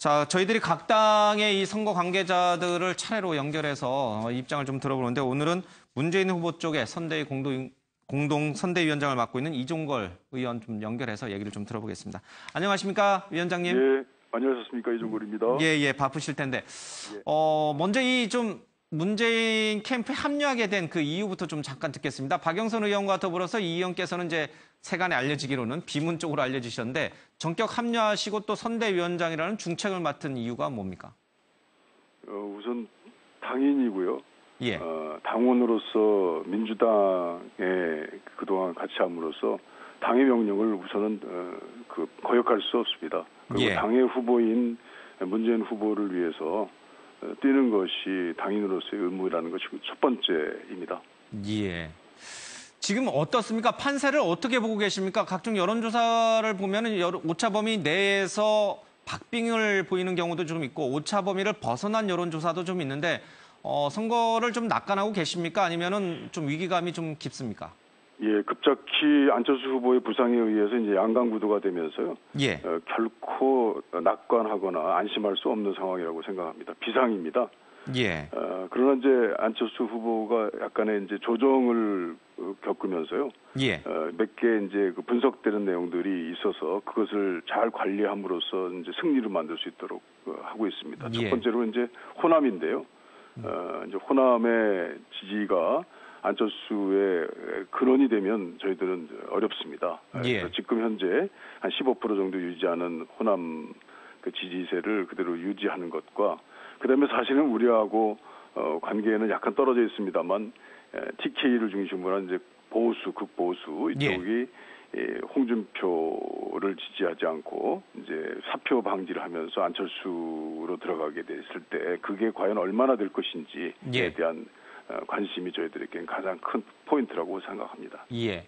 자, 저희들이 각 당의 이 선거 관계자들을 차례로 연결해서 입장을 좀 들어보는데 오늘은 문재인 후보 쪽에 선대위 공동 선대위원장을 맡고 있는 이종걸 의원 좀 연결해서 얘기를 좀 들어보겠습니다. 안녕하십니까, 위원장님? 예, 안녕하셨습니까, 이종걸입니다. 예, 바쁘실 텐데. 먼저 이 좀 문재인 캠프에 합류하게 된 그 이유부터 좀 잠깐 듣겠습니다. 박영선 의원과 더불어서 이 의원께서는 이제 세간에 알려지기로는 비문 쪽으로 알려지셨는데 전격 합류하시고 또 선대위원장이라는 중책을 맡은 이유가 뭡니까? 우선 당인이고요. 예. 당원으로서 민주당에 그동안 같이 함으로써 당의 명령을 우선은 거역할 수 없습니다. 그리고 예. 당의 후보인 문재인 후보를 위해서 뛰는 것이 당인으로서의 의무라는 것이 첫 번째입니다. 예. 지금 어떻습니까? 판세를 어떻게 보고 계십니까? 각종 여론조사를 보면은 오차 범위 내에서 박빙을 보이는 경우도 좀 있고 오차 범위를 벗어난 여론조사도 좀 있는데 선거를 좀 낙관하고 계십니까? 아니면은 좀 위기감이 좀 깊습니까? 예, 급작히 안철수 후보의 부상에 의해서 이제 양강구도가 되면서요. 예. 결코 낙관하거나 안심할 수 없는 상황이라고 생각합니다. 비상입니다. 예. 그러나 이제 안철수 후보가 약간의 이제 조정을 겪으면서요. 예. 몇 개 이제 그 분석되는 내용들이 있어서 그것을 잘 관리함으로써 이제 승리를 만들 수 있도록 하고 있습니다. 예. 첫 번째로 이제 호남인데요. 이제 호남의 지지가 안철수의 근원이 되면 저희들은 어렵습니다. 예. 그래서 지금 현재 한 15% 정도 유지하는 호남 그 지지세를 그대로 유지하는 것과 그다음에 사실은 우리하고 관계는 약간 떨어져 있습니다만 TK를 중심으로 한 이제 보수, 극보수 이쪽이 홍준표를 지지하지 않고 이제 사표 방지를 하면서 안철수로 들어가게 됐을 때 그게 과연 얼마나 될 것인지에 대한 관심이 저희들에게는 가장 큰 포인트라고 생각합니다. 예.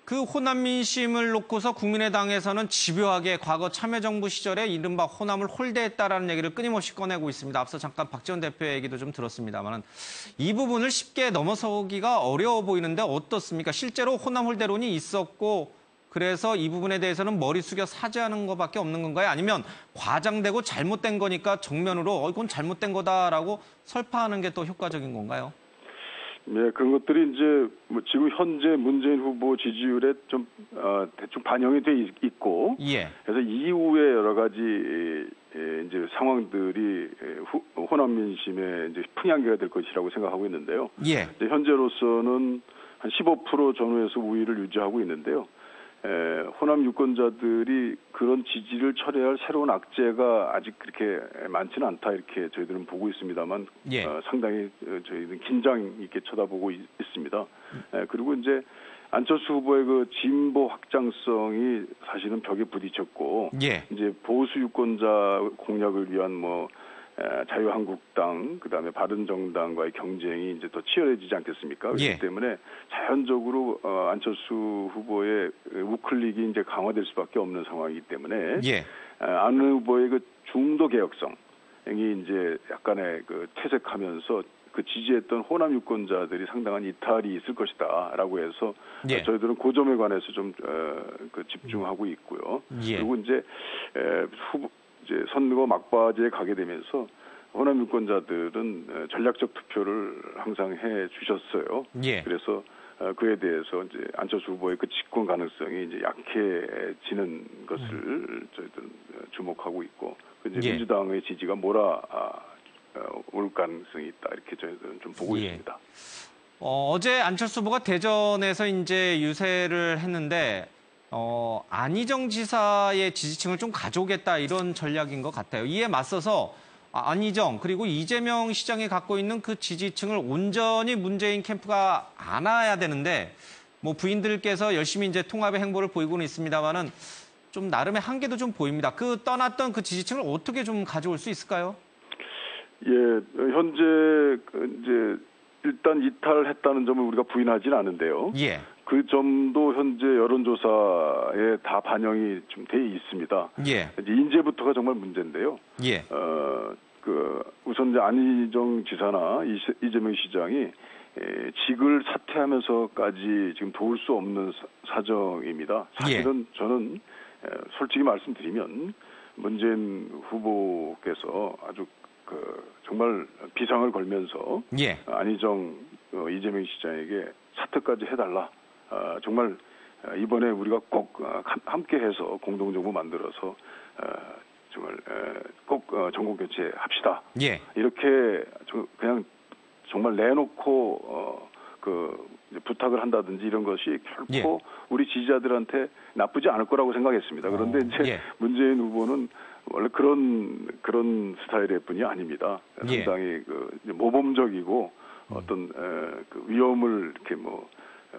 그 호남 민심을 놓고서 국민의당에서는 집요하게 과거 참여정부 시절에 이른바 호남을 홀대했다라는 얘기를 끊임없이 꺼내고 있습니다. 앞서 잠깐 박지원 대표의 얘기도 좀 들었습니다만 이 부분을 쉽게 넘어서기가 어려워 보이는데 어떻습니까? 실제로 호남 홀대론이 있었고 그래서 이 부분에 대해서는 머리 숙여 사죄하는 것밖에 없는 건가요? 아니면 과장되고 잘못된 거니까 정면으로 이건 잘못된 거다라고 설파하는 게 또 효과적인 건가요? 네, 그런 것들이 이제 뭐 지금 현재 문재인 후보 지지율에 좀 대충 반영이 돼 있고, 예. 그래서 이후에 여러 가지 이제 상황들이 호남 민심에 이제 풍향계가 될 것이라고 생각하고 있는데요. 예. 이제 현재로서는 한 15% 전후에서 우위를 유지하고 있는데요. 호남 유권자들이 그런 지지를 철회할 새로운 악재가 아직 그렇게 많지는 않다 이렇게 저희들은 보고 있습니다만 예. 상당히 저희는 긴장 있게 쳐다보고 있습니다. 그리고 이제 안철수 후보의 그 진보 확장성이 사실은 벽에 부딪혔고 예. 이제 보수 유권자 공략을 위한 뭐 자유한국당 그다음에 바른정당과의 경쟁이 이제 더 치열해지지 않겠습니까? 그렇기 예. 때문에 자연적으로 안철수 후보의 우클릭이 이제 강화될 수밖에 없는 상황이기 때문에 예. 안 후보의 그 중도 개혁성이 이제 약간의 그 퇴색하면서 그 지지했던 호남 유권자들이 상당한 이탈이 있을 것이다라고 해서 예. 저희들은 그 점에 관해서 좀 집중하고 있고요. 예. 그리고 이제 이제 선거 막바지에 가게 되면서 호남 유권자들은 전략적 투표를 항상 해 주셨어요. 예. 그래서 그에 대해서 이제 안철수 후보의 그 집권 가능성이 이제 약해지는 것을 저희들은 주목하고 있고, 이제 민주당의 지지가 올 가능성이 있다 이렇게 저희들은 좀 보고 있습니다. 어제 안철수 후보가 대전에서 이제 유세를 했는데. 안희정 지사의 지지층을 좀 가져오겠다 이런 전략인 것 같아요. 이에 맞서서 안희정 그리고 이재명 시장이 갖고 있는 그 지지층을 온전히 문재인 캠프가 안아야 되는데 뭐 부인들께서 열심히 이제 통합의 행보를 보이고는 있습니다만은 좀 나름의 한계도 좀 보입니다. 그 떠났던 그 지지층을 어떻게 좀 가져올 수 있을까요? 예, 현재 이제 일단 이탈했다는 점을 우리가 부인하지는 않은데요. 예. 그 점도 현재 여론조사에 다 반영이 좀 돼 있습니다. 예. 이제 인재부터가 정말 문제인데요. 예. 우선 이제 안희정 지사나 이재명 시장이 직을 사퇴하면서까지 지금 도울 수 없는 사정입니다. 사실은 저는 솔직히 말씀드리면 문재인 후보 후보께서 아주 정말 비상을 걸면서 예. 안희정 이재명 시장에게 사퇴까지 해달라. 정말 이번에 우리가 꼭 함께해서 공동정부 만들어서 정말 꼭 정권 교체합시다. 예. 이렇게 그냥 정말 내놓고 부탁을 한다든지 이런 것이 결코 우리 지지자들한테 나쁘지 않을 거라고 생각했습니다. 그런데 이제 문재인 후보는 원래 그런 스타일의 분이 아닙니다. 상당히 모범적이고 어떤 위험을 이렇게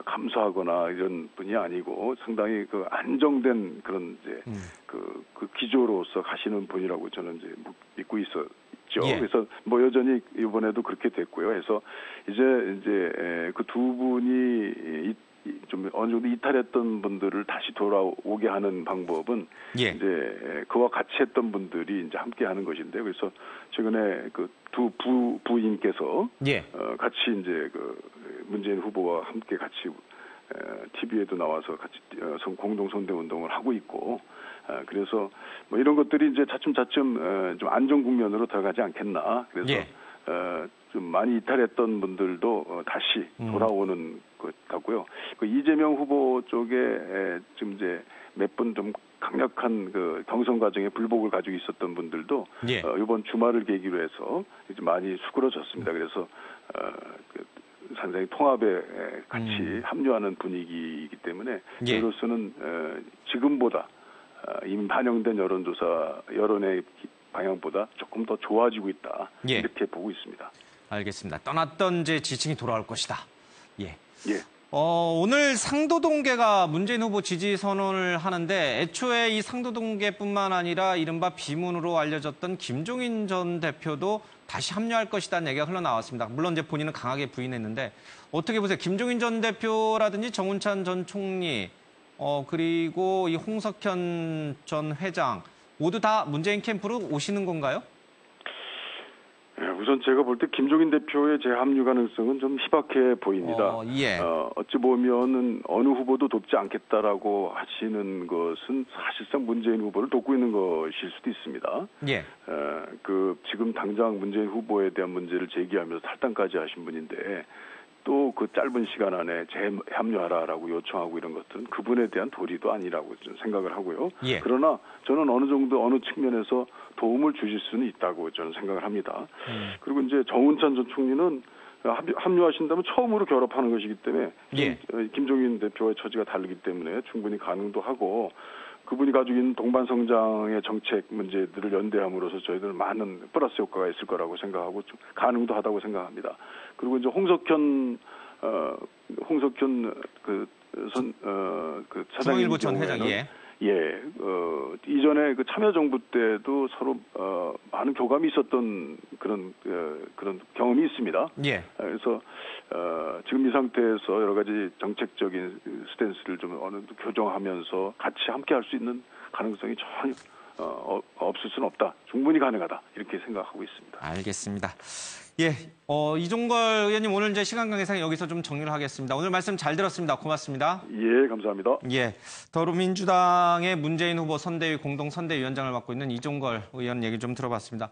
감수하거나 이런 분이 아니고 상당히 안정된 그런 이제 그 기조로서 가시는 분이라고 저는 이제 믿고 있었죠. 그래서 여전히 이번에도 그렇게 됐고요. 그래서 이제 그 두 분이 좀 어느 정도 이탈했던 분들을 다시 돌아오게 하는 방법은 이제 그와 같이 했던 분들이 이제 함께 하는 것인데, 그래서 최근에 그 두 부인께서 같이 이제 문재인 후보와 함께 같이 TV에도 나와서 같이 공동 선대 운동을 하고 있고, 그래서 이런 것들이 이제 차츰 좀 안정 국면으로 들어가지 않겠나. 그래서 좀 많이 이탈했던 분들도 다시 돌아오는 것 같고요. 이재명 후보 쪽에 지금 이제 몇 분 좀 강력한 경선 과정에 불복을 가지고 있었던 분들도 이번 주말을 계기로 해서 이제 많이 수그러졌습니다. 그래서 상당히 통합에 같이 합류하는 분위기이기 때문에 저로서는 지금보다 이미 반영된 여론의 방향보다 조금 더 좋아지고 있다. 이렇게 보고 있습니다. 알겠습니다. 떠났던 이제 지층이 돌아올 것이다. 오늘 상도동계가 문재인 후보 지지 선언을 하는데, 애초에 이 상도동계뿐만 아니라 이른바 비문으로 알려졌던 김종인 전 대표도 다시 합류할 것이라는 얘기가 흘러나왔습니다. 물론 이제 본인은 강하게 부인했는데, 어떻게 보세요? 김종인 전 대표라든지 정운찬 전 총리, 그리고 이 홍석현 전 회장 모두 다 문재인 캠프로 오시는 건가요? 우선 제가 볼 때 김종인 대표의 재합류 가능성은 좀 희박해 보입니다. 어찌 보면은 어느 후보도 돕지 않겠다라고 하시는 것은 사실상 문재인 후보를 돕고 있는 것일 수도 있습니다. 지금 당장 문재인 후보에 대한 문제를 제기하면서 탈당까지 하신 분인데, 또 그 짧은 시간 안에 재합류하라라고 요청하고 이런 것들은 그분에 대한 도리도 아니라고 저는 생각을 하고요. 그러나 저는 어느 정도 어느 측면에서 도움을 주실 수는 있다고 저는 생각을 합니다. 그리고 이제 정운찬 전 총리는 합류하신다면 처음으로 결합하는 것이기 때문에 김종인 대표와의 처지가 다르기 때문에 충분히 가능도 하고, 그분이 가지고 있는 동반성장의 정책 문제들을 연대함으로써 저희들은 많은 플러스 효과가 있을 거라고 생각하고 좀 가능도 하다고 생각합니다. 그리고 이제 홍석현 중앙일보 전 회장이 이전에 참여정부 때도 서로 많은 교감이 있었던 그런 경험이 있습니다. 그래서 지금 이 상태에서 여러 가지 정책적인 스탠스를 좀 어느 정도 교정하면서 같이 함께할 수 있는 가능성이 전혀 없을 수는 없다. 충분히 가능하다. 이렇게 생각하고 있습니다. 알겠습니다. 이종걸 의원님, 오늘 이제 시간 관계상 여기서 좀 정리를 하겠습니다. 오늘 말씀 잘 들었습니다. 고맙습니다. 감사합니다. 더불어민주당의 문재인 후보 선대위 공동 선대위원장을 맡고 있는 이종걸 의원 얘기 좀 들어봤습니다.